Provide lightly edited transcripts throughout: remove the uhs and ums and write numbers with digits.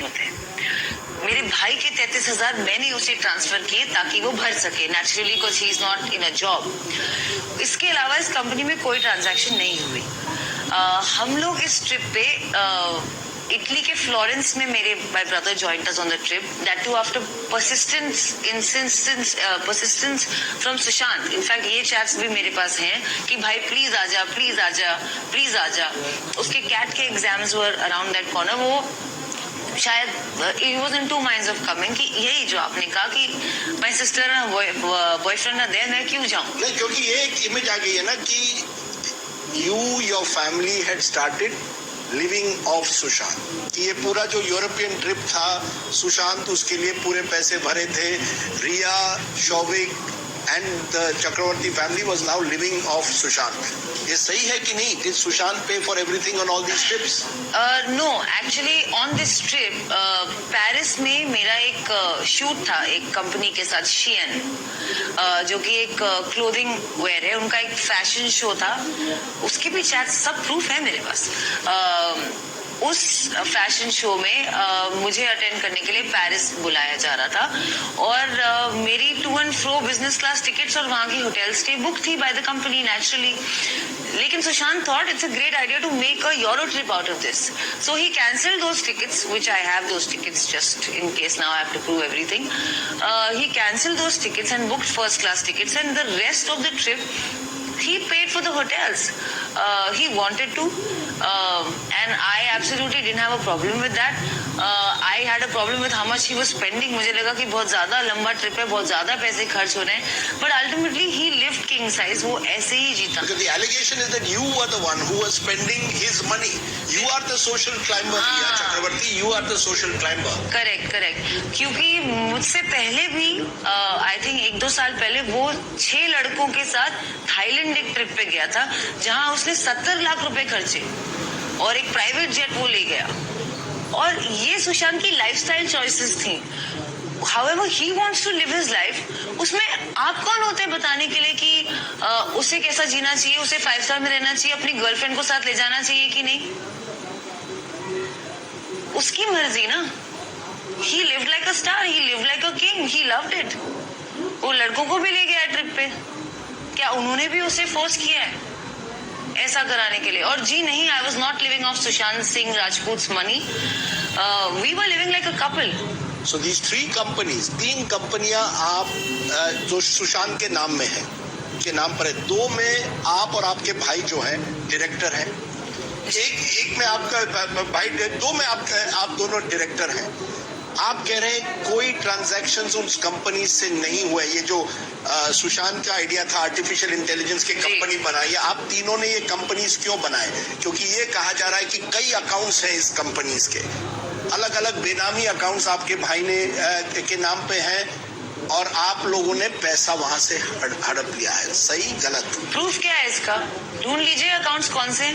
होते हैं। मेरे भाई के 33,000 मैंने उसे ट्रांसफर किए ताकि वो भर सके, naturally, because he is not in a job. इसके अलावा इस कंपनी में कोई ट्रांजैक्शन नहीं हुई। हम लोग इस ट्रिप पे इटली के फ्लोरेंस में मेरे my brother joined us on the trip, that too after persistence from Sushant. In fact ये चैट्स भी मेरे पास हैं कि भाई प्लीज आजा, प्लीज आजा, प्लीज आजा। उसके कैट के exams were around that corner. वो शायद he was in two minds of coming कि यही जो आपने कहा कि my sister and boyfriend are there, मैं क्यों जाऊं? नहीं, क्योंकि ये एक इमेज आ गई है ना कि your family had started living off Sushant, कि ये पूरा जो यूरोपियन ट्रिप था, सुशांत उसके लिए पूरे पैसे भरे थे, रिया, Showik and the Chakravarti family was now living off Sushant. ये सही है कि नहीं? Did Sushant pay for everything on all these trips? No, actually on this trip, Paris में मेरा एक शूट था एक कंपनी के साथ, Shein, जो कि एक क्लोथिंग वेयर है, उनका एक फैशन शो था। उसके भी चैट सब प्रूफ है मेरे पास। उस फैशन शो में मुझे अटेंड करने के लिए पेरिस बुलाया जा रहा था और मेरी to and fro business class tickets और वहां की होटल स्टे बुक थी बाय द कंपनी नेचुरली। लेकिन Sushant thought it's a great idea to make a euro trip out of this, so he cancelled those tickets which I have those tickets just in case now I have to prove everything. He cancelled those tickets and booked first class tickets and the rest of the trip he paid for the hotels. He wanted to, and I absolutely didn't have a problem with that. I had a problem with how much he was spending. मुझे लगा कि बहुत ज्यादा लंबा trip है, बहुत ज्यादा पैसे खर्च हो रहे हैं, but ultimately he lived king size. वो ऐसे ही जीता. Because the allegation is that you were the one who was spending his money. You are the social climber, Riya Chakravarti. You are the social climber. Correct. क्योंकि मुझसे पहले भी I think 1-2 साल पहले वो 6 लड़कों के साथ थाईलैंड एक ट्रिप पे गया था जहां उसने 70 लाख रुपए खर्चे और एक प्राइवेट जेट वो ले गया। और ये सुशांत की लाइफस्टाइल चॉइसेस थी। However, he wants to live his life. उसमें आप कौन होते हैं बताने के लिए कि उसे कैसा जीना चाहिए, उसे 5 स्टार में रहना चाहिए, अपनी गर्लफ्रेंड को साथ ले जाना चाहिए कि नहीं? उसकी मर्जी ना। He lived like a star. He lived like a king. He loved it. वो लड़कों को भी ले गया ट्रिप पे। क्या उन्होंने भी उसे फोर्स किया है ऐसा कराने के लिए? और जी नहीं, I was not living off Sushant Singh Rajput money. We were living like a couple. So these 3 companies, 3 कंपनियां आप जो सुशांत के नाम में है, के नाम पर है, 2 में आप और आपके भाई जो है डायरेक्टर हैं, एक में आपका भाई, 2 में आप दोनों डायरेक्टर हैं। आप कह रहे हैं कोई ट्रांजैक्शंस उस कंपनी से नहीं हुए। ये जो सुशांत का आइडिया था आर्टिफिशियल इंटेलिजेंस की कंपनी बनाई, आप तीनों ने ये कंपनीज क्यों बनाए? क्योंकि ये कहा जा रहा है कि कई अकाउंट्स हैं इस कंपनीज के, अलग अलग बेनामी अकाउंट्स आपके भाई ने के नाम पे हैं और आप लोगों ने पैसा वहां से हड़प लिया है। सही गलत? प्रूफ क्या है इसका? ढूंढ लीजिए अकाउंट्स कौन से।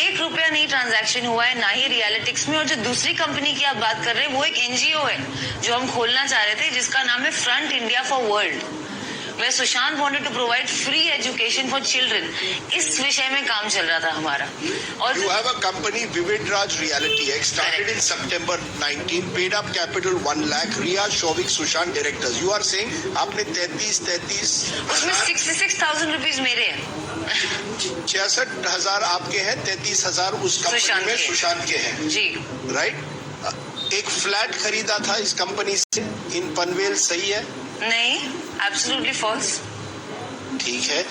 1 रुपया नहीं ट्रांजैक्शन हुआ है, ना ही रियलिटिक्स में। और जो दूसरी कंपनी की आप बात कर रहे हैं वो एक एनजीओ है जो हम खोलना चाह रहे थे, जिसका नाम है front India for world, where Sushant wanted to provide free education for children. इस विषय में काम चल रहा था हमारा। और you have a company Vivid Raj Reality X started in September 19, paid up capital 1 lakh, Riya, Shovik, Sushant directors. You are saying आपने 33 उसमें 66,000 रुपीज मेरे हैं। 66,000 आपके हैं, 33,000 उस कंपनी में सुशांत के हैं जी, राइट? एक फ्लैट खरीदा था इस कंपनी से इन पनवेल, सही है? नहीं, एब्सोल्युटली फॉल्स। ठीक है।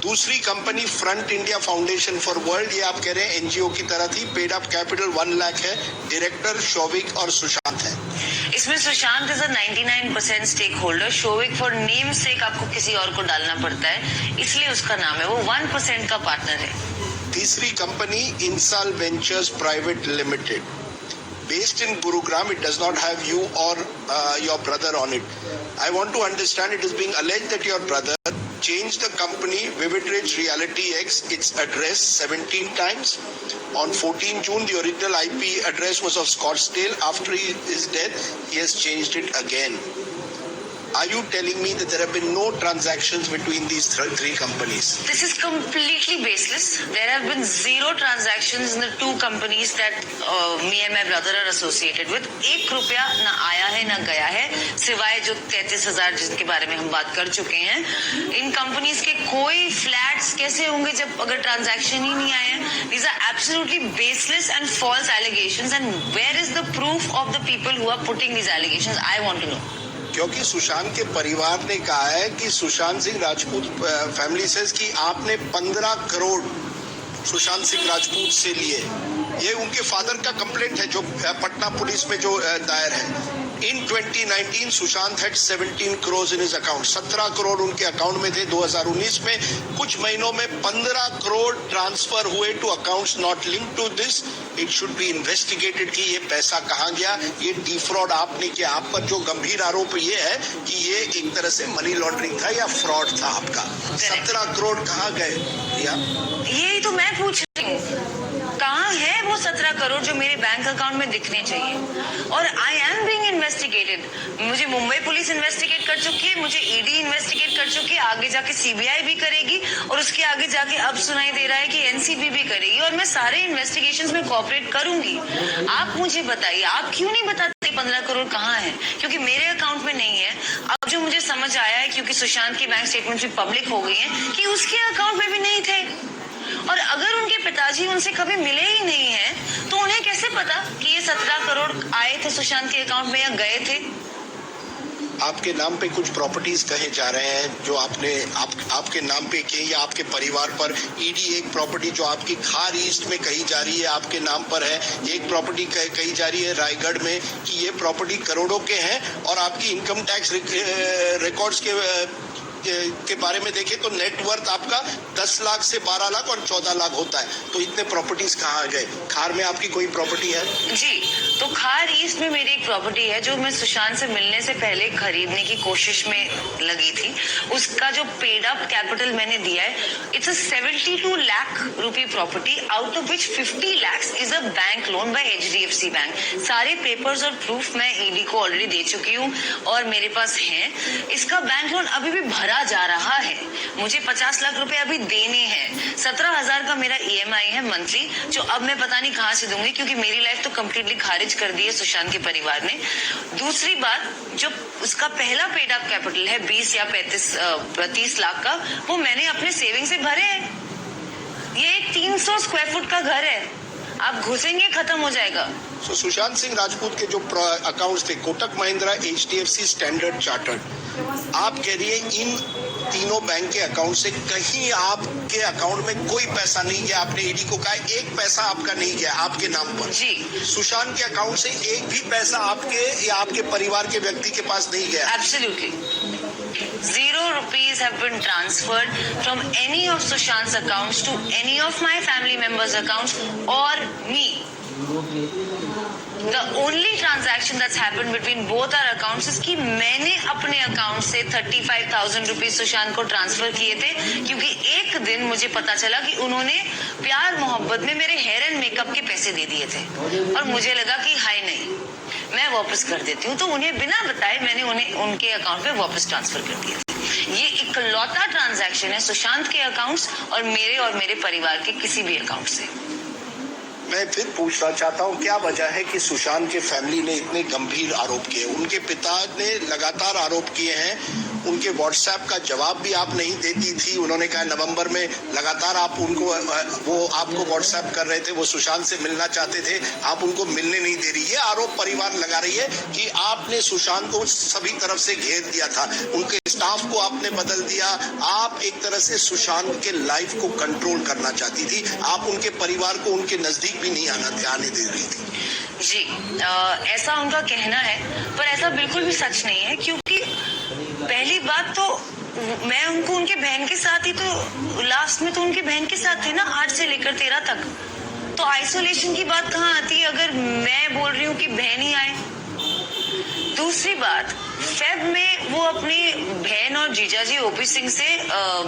दूसरी company front India foundation for world, ये आप कह रहे हैं एनजीओ की तरह थी, पेड अप कैपिटल 1 लाख है, डायरेक्टर शौविक और सुशांत है। इसमें Sushant is a 99% stake holder. Showik for name sake आपको किसी और को डालना पड़ता है, इसलिए उसका नाम है, वो 1% का पार्टनर है। तीसरी कंपनी इंसाल ventures private limited, based in Gurugram. It does not have you or your brother on it. I want to understand, it is being alleged that your brother changed the company Vivid Raj Reality X, its address 17 times. On 14 June, the original IP address was of Scottsdale. After his death, he has changed it again. Are you telling me that there have been no transactions between these three companies? This is completely baseless. There have been zero transactions in the two companies that me and my brother are associated with. 1 रुपया ना आया है ना गया है, सिवाय जो 33,000 जिनके बारे में हम बात कर चुके हैं. इन कंपनीज के कोई फ्लैट्स कैसे होंगे जब अगर ट्रांजैक्शन ही नहीं आए हैं? These are absolutely baseless and false allegations. And where is the proof of the people who are putting these allegations? I want to know. क्योंकि सुशांत के परिवार ने कहा है कि सुशांत सिंह राजपूत फैमिली सेज कि आपने 15 करोड़ सुशांत सिंह राजपूत से लिए. ये उनके फादर का कंप्लेंट है जो पटना पुलिस में जो दायर है. इन 2019 Sushant had 17 crore in his account. 17 crore उनके अकाउंट में थे. 2019 में कुछ महीनों में 15 करोड़ ट्रांसफर हुए to accounts not linked to this. It should be investigated कि ये पैसा कहाँ गया. ये डिफ्रॉड आपने किया. आप पर जो गंभीर आरोप ये है कि ये एक तरह से मनी लॉन्ड्रिंग था या फ्रॉड था आपका. 17 करोड़ कहाँ गए? यही तो मैं पूछ रही हूँ, कहाँ है वो 17 करोड़ जो मेरे बैंक अकाउंट में दिखने चाहिए? और आई एम बीइंग इन्वेस्टिगेटेड. मुझे मुंबई पुलिस इन्वेस्टिगेट कर चुकी है, मुझे ईडी इन्वेस्टिगेट कर चुकी है, आगे जाके सीबीआई भी करेगी और उसके आगे जाके अब सुनाई दे रहा है कि एनसीबी भी करेगी. और मैं सारे इन्वेस्टिगेशंस में कोऑपरेट करूंगी. आप मुझे बताइए, आप क्यों नहीं बताते 15 करोड़ कहाँ है? क्योंकि मेरे अकाउंट में नहीं है. अब जो मुझे समझ आया है, क्योंकि सुशांत की बैंक स्टेटमेंट भी पब्लिक हो गई है, कि उसके अकाउंट में भी नहीं थे. और अगर उनके पिताजी उनसे कभी मिले ही नहीं हैं, तो उन्हें कैसे पता कि ये 17 करोड़ आए थे सुशांत के अकाउंट में या गए थे? आपके नाम पे कुछ प्रॉपर्टीज कहे जा रहे हैं जो आपने आपके नाम पे किए या आपके परिवार पर. ईडी एक प्रॉपर्टी जो आपकी खार ईस्ट में कही जा रही है आपके नाम पर है. एक प्रॉपर्टी कही जा रही है रायगढ़ में कि ये प्रॉपर्टी करोड़ों के हैं. और आपकी इनकम टैक्स रिकॉर्ड्स के बारे में देखें तो नेटवर्थ आपका 10 लाख से 12 लाख और 14 लाख होता है. तो इतने प्रॉपर्टीज कहाँ गए? खार में आपकी कोई प्रॉपर्टी है? जी, तो खार ईस्ट में मेरी एक प्रॉपर्टी है जो मैं सुशांत से मिलने से पहले खरीदने की कोशिश में लगी थी. उसका जो पेड अप कैपिटल मैंने दिया है, it's a 72 lakh rupee property, out of which 50 lakhs is a bank loan by HDFC bank. सारे पेपर्स और प्रूफ मैं ईडी को ऑलरेडी दे चुकी हूँ और मेरे पास है. इसका बैंक लोन अभी भी भरा जा रहा है. मुझे 50 लाख रुपए अभी देने हैं. 17,000 का मेरा EMI है मंथली, जो अब मैं पता नहीं कहाँ से दूंगी, क्योंकि मेरी लाइफ तो कम्प्लीटली खारिज कर दी है सुशांत के परिवार ने. दूसरी बात, जो उसका पहला पेड अप कैपिटल है 20 या 30 लाख का, वो मैंने अपने सेविंग से भरे हैं. ये एक 300 स्क्वायर फुट का घर है. आप घुसेंगे खत्म हो जाएगा. तो सुशांत सिंह राजपूत के जो अकाउंट्स थे, Kotak Mahindra, HDFC, standard chartered, आप कह रही है इन तीनों बैंक के अकाउंट से कहीं आपके अकाउंट में कोई पैसा नहीं गया. आपने ईडी को कहा एक पैसा आपका नहीं गया आपके नाम पर. जी, सुशांत के अकाउंट से एक भी पैसा आपके या आपके परिवार के व्यक्ति के पास नहीं गया? Absolutely. 0 rupees have been transferred from any of Sushant's accounts to any of my family members' accounts or me. The only transaction that's happened between both our accounts is कि मैंने अपने अकाउंट से 35,000 रुपीज सुशांत को transfer किए थे, क्योंकि एक दिन मुझे पता चला कि उन्होंने प्यार मोहब्बत में मेरे हेयर एंड मेकअप के पैसे दे दिए थे. और मुझे लगा कि हाय नहीं, मैं वापस कर देती हूँ. तो उन्हें बिना बताए मैंने उन्हें उनके अकाउंट पे वापस ट्रांसफर कर दिया. ये इकलौता ट्रांजैक्शन है सुशांत के अकाउंट्स और मेरे परिवार के किसी भी अकाउंट से. मैं फिर पूछना चाहता हूँ, क्या वजह है कि सुशांत के फैमिली ने इतने गंभीर आरोप किए? उनके पिता ने लगातार आरोप किए हैं. उनके व्हाट्सएप का जवाब भी आप नहीं देती थी. उन्होंने कहा नवंबर में लगातार आप उनको वो आपको व्हाट्सएप कर रहे थे, वो सुशांत से मिलना चाहते थे, आप उनको मिलने नहीं दे रही. ये आरोप परिवार लगा रही है कि आपने सुशांत को सभी तरफ से घेर दिया था, उनके स्टाफ को आपने बदल दिया. आप एक तरह से सुशांत के लाइफ को कंट्रोल करना चाहती थी. आप उनके परिवार को उनके नजदीक भी नहीं आने दे रही थी. जी, ऐसा उनका कहना है, पर ऐसा बिल्कुल भी सच नहीं है. क्योंकि पहली बात तो मैं उनको उनके बहन के साथ ही तो लास्ट में तो उनके बहन के साथ थे ना, 8 से लेकर 13 तक. तो आइसोलेशन की बात कहाँ आती है अगर मैं बोल रही हूँ कि बहन ही आए? दूसरी बात, फेब में वो अपनी बहन और जीजाजी ओपी सिंह से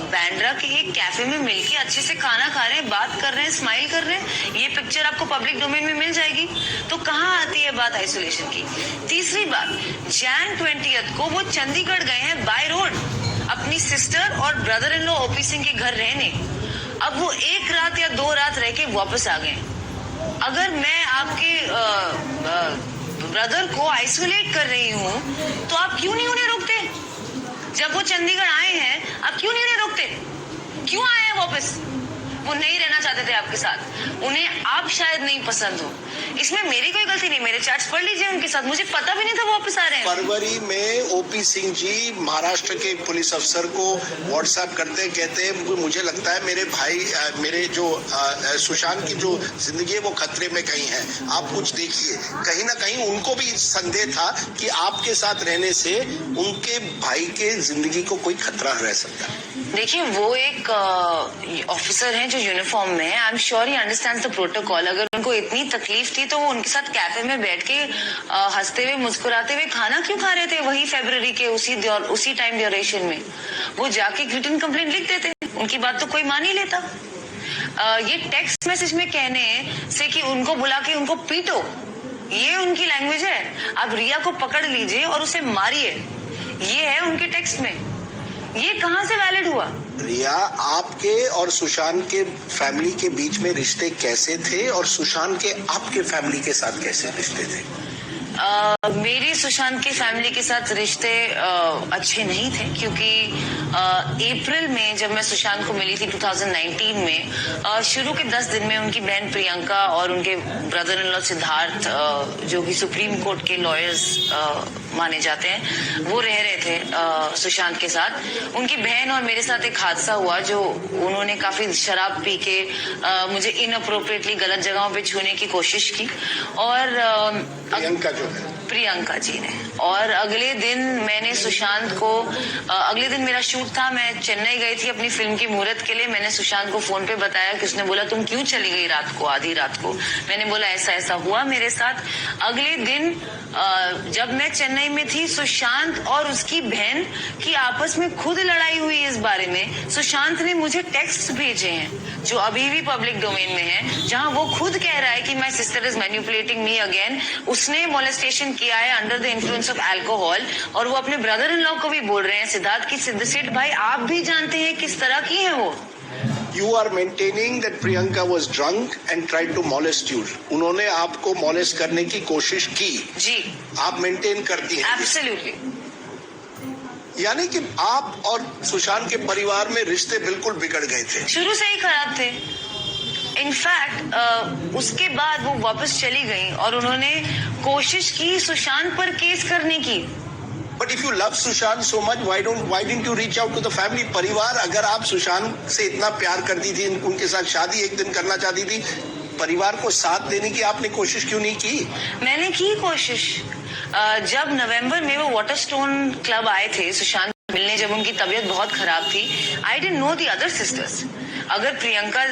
बैंड्रा के एक कैफे में मिलके अच्छे से खाना खा रहे हैं, बात कर रहे हैं, स्माइल कर रहे हैं। ये पिक्चर आपको पब्लिक डोमेन में मिल जाएगी। तो कहाँ आती है बात आइसोलेशन की? तीसरी बात, Jan 20 को वो चंडीगढ़ गए हैं बाय रोड अपनी सिस्टर और brother in law OP Singh के घर रहने। अब वो एक रात या 2 रात रह के वापस आ गए। अगर मैं आपके ब्रदर को आइसोलेट कर रही हूँ तो आप क्यों नहीं उन्हें रोकते? जब वो चंडीगढ़ आए हैं आप क्यों नहीं उन्हें रोकते? क्यों आए हैं वापस? वो नहीं रहना चाहते थे आपके साथ, उन्हें आप शायद नहीं पसंद हो। इसमें मेरी कोई गलती नहीं, मेरे चैट्स पढ़ लीजिए उनके साथ, मुझे पता भी नहीं था वो वापस आ रहे हैं। फरवरी में ओपी सिंह जी महाराष्ट्र के एक पुलिस अफसर को व्हाट्सएप करते, कहते मुझे लगता है मेरे भाई, मेरे जो सुशांत की जो जिंदगी है वो खतरे में कहीं है, आप कुछ देखिए। कहीं ना कहीं उनको भी संदेह था कि आपके साथ रहने से उनके भाई के जिंदगी को कोई खतरा रह सकता है। देखिए, वो एक ऑफिसर हैं जो यूनिफॉर्म में है। I am sure he understands the protocol. अगर उनको इतनी तकलीफ थी तो वो उनके साथ कैफे में बैठ के हंसते हुए मुस्कुराते हुए खाना क्यों खा रहे थे? वही फरवरी के उसी टाइम ड्यूरेशन में वो जाके रिटन कंप्लेंट लिख देते। उनकी बात तो कोई मान ही लेता। ये टेक्स्ट मैसेज में कहने से कि उनको बुला के उनको पीटो, ये उनकी लैंग्वेज है। आप रिया को पकड़ लीजिए और उसे मारिए, ये है उनके टेक्स्ट में। ये कहाँ से वैलिड हुआ? रिया, आपके और सुशांत के फैमिली के बीच में रिश्ते कैसे थे और सुशांत के आपके फैमिली के साथ कैसे रिश्ते थे? मेरे सुशांत की फैमिली के साथ रिश्ते अच्छे नहीं थे, क्योंकि अप्रैल में जब मैं सुशांत को मिली थी 2019 में, शुरू के 10 दिन में उनकी बहन प्रियंका और उनके ब्रदर इन लॉ सिद्धार्थ, जो कि सुप्रीम कोर्ट के लॉयर्स माने जाते हैं, वो रह रहे थे सुशांत के साथ। उनकी बहन और मेरे साथ एक हादसा हुआ, जो उन्होंने काफी शराब पी के मुझे इनअप्रोप्रिएटली गलत जगहों पे छूने की कोशिश की, और प्रियंका जी ने। और अगले दिन मैंने सुशांत को, अगले दिन मेरा शूट था, मैं चेन्नई गई थी अपनी फिल्म की मुहूर्त के लिए। मैंने सुशांत को फोन पे बताया कि उसने बोला तुम क्यों चली गई रात को, आधी रात को? मैंने बोला ऐसा ऐसा हुआ मेरे साथ। अगले दिन जब मैं चेन्नई में थी, सुशांत और उसकी बहन की आपस में खुद लड़ाई हुई इस बारे में। सुशांत ने मुझे टेक्स्ट भेजे हैं जो अभी भी पब्लिक डोमेन में है, जहां वो खुद कह रहा है कि my sister is manipulating me again. उसने मोलेस्टेशन किया है under the influence of alcohol, और वो अपने ब्रदर इन लॉ को भी बोल रहे हैं सिद्धार्थ की, सिद्ध भाई आप भी जानते हैं किस तरह की है वो। You are maintaining that Priyanka was drunk and tried to molest you. उन्होंने आपको molest करने की कोशिश की। जी। आप मेंटेन करती हैं? Absolutely. यानी कि आप और सुशांत के परिवार में रिश्ते बिल्कुल बिगड़ गए थे। शुरू से ही खराब थे। इनफैक्ट उसके बाद वो वापस चली गई और उन्होंने कोशिश की सुशांत पर केस करने की। But if you love Sushant so much, why didn't you reach out to the family? परिवार, अगर आप सुशांत से इतना प्यार करती थी, उनके साथ शादी एक दिन करना चाहती थी, परिवार को साथ देने की आपने कोशिश क्यों नहीं की? मैंने की कोशिश। जब नवंबर में वो वाटरस्टोन क्लब आए थे सुशांत मिलने, जब उनकी तबीयत बहुत खराब थी, I didn't know the other sisters. अगर प्रियंका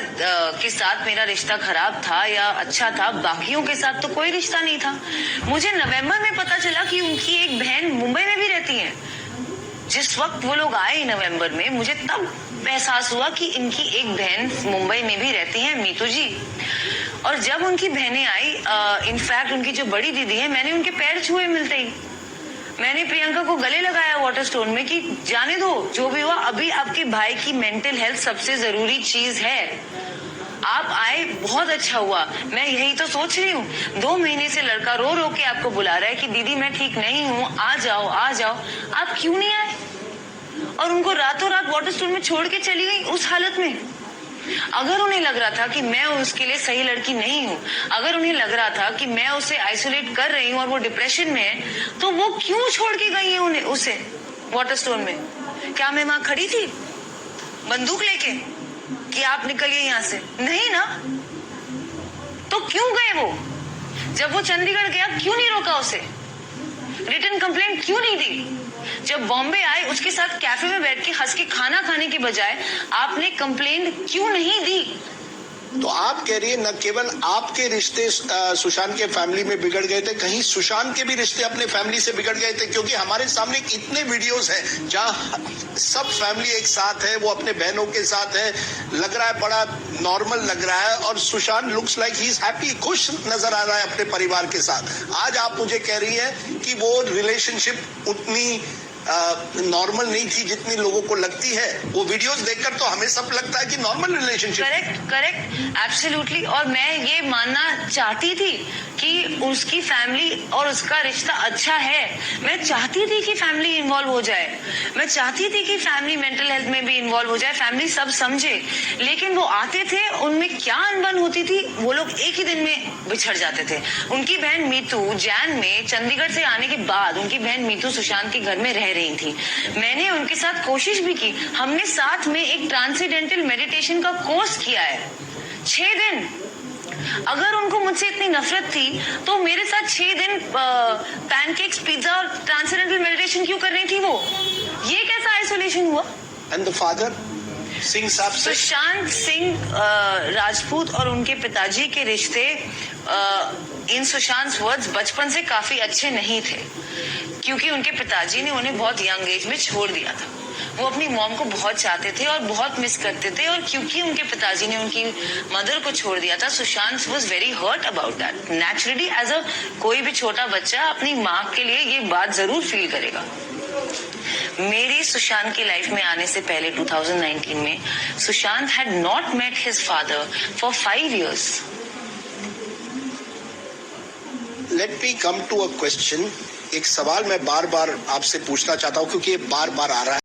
के साथ मेरा रिश्ता खराब था या अच्छा था, बाकियों के साथ तो कोई रिश्ता नहीं था। मुझे नवंबर में पता चला कि उनकी एक बहन मुंबई में भी रहती है। जिस वक्त वो लोग आए नवंबर में, मुझे तब एहसास हुआ कि इनकी एक बहन मुंबई में भी रहती है, मीतू जी। और जब उनकी बहनें आई, इनफैक्ट उनकी जो बड़ी दीदी है, मैंने उनके पैर छुए मिलते ही। मैंने प्रियंका को गले लगाया वाटरस्टोन में कि जाने दो, जो भी हुआ, अभी आपके भाई की मेंटल हेल्थ सबसे जरूरी चीज है। आप आए, बहुत अच्छा हुआ। मैं यही तो सोच रही हूँ। 2 महीने से लड़का रो रो के आपको बुला रहा है कि दीदी मैं ठीक नहीं हूँ, आ जाओ आ जाओ। आप क्यों नहीं आए? और उनको रातों रात वाटरस्टोन में छोड़ के चली गई उस हालत में। अगर उन्हें लग रहा था कि मैं उसके लिए सही लड़की नहीं हूँ, अगर उन्हें लग रहा था कि मैं उसे आइसोलेट कर रही हूँ और वो डिप्रेशन में है, तो वो क्यों छोड़ के गई है उन्हें उसे वाटरस्टोन में? क्या मैं वहां खड़ी थी बंदूक लेके कि आप निकलिए यहाँ से? नहीं ना। तो क्यों गए वो? जब वो चंडीगढ़ गया क्यों नहीं रोका उसे? रिटन कंप्लेंट क्यों नहीं दी? जब बॉम्बे आए, उसके साथ कैफे में बैठ के हंस के खाना खाने के बजाय आपने कंप्लेंट क्यों नहीं दी? तो आप कह रही है न केवल आपके रिश्ते सुशांत के फैमिली में बिगड़ गए थे, कहीं सुशांत के भी रिश्ते अपने फैमिली से बिगड़ गए थे, क्योंकि हमारे सामने इतने वीडियोस हैं जहां सब फैमिली एक साथ है, वो अपने बहनों के साथ है, लग रहा है बड़ा नॉर्मल लग रहा है, और Sushant looks like he is happy, खुश नजर आ रहा है अपने परिवार के साथ। आज आप मुझे कह रही हैं कि वो रिलेशनशिप उतनी नॉर्मल नहीं थी जितनी लोगों को लगती है। वो वीडियोस देखकर तो हमें सब लगता है कि नॉर्मल रिलेशनशिप। Correct absolutely. और मैं ये मानना चाहती थी कि उसकी फैमिली और उसका रिश्ता अच्छा है। मैं चाहती थी कि फैमिली इन्वॉल्व हो जाए, मैं चाहती थी कि फैमिली मेंटल हेल्थ में भी इन्वॉल्व हो जाए, फैमिली सब समझे। लेकिन वो आते थे, उनमें क्या अनबन होती थी, वो लोग एक ही दिन में बिछड़ जाते थे। उनकी बहन मीतू जैन में चंडीगढ़ से आने के बाद उनकी बहन मीतू सुशांत के घर में रह रही थी। मैंने उनके साथ कोशिश भी की, हमने साथ में एक ट्रांसेंडेंटल मेडिटेशन का कोर्स किया है 6 दिन। अगर उनको मुझसे इतनी नफरत थी तो मेरे साथ 6 दिन पैनकेक्स, पिज्जा और ट्रांसेंडेंटल मेडिटेशन क्यों कर रही थी वो? ये कैसा आइसोलेशन हुआ? एंड द फादर सिंह साहब से सुशांत सिंह राजपूत और उनके पिताजी के रिश्ते इन सुशांत वर्ड्स बचपन से काफी अच्छे नहीं थे, क्योंकि उनके पिताजी ने उन्हें बहुत यंग एज में छोड़ दिया था। वो अपनी मॉम को बहुत चाहते थे और बहुत मिस करते थे, और क्योंकि उनके पिताजी ने उनकी मदर को छोड़ दिया था, Sushant was very hurt about that. Naturally as a कोई भी छोटा बच्चा अपनी माँ के लिए ये बात जरूर फील करेगा। मेरी सुशांत की लाइफ में आने से पहले 2019 में Sushant had not met his father for 5 years। Let me come to a question. एक सवाल मैं बार बार आपसे पूछना चाहता हूं, क्योंकि ये बार बार आ रहा है।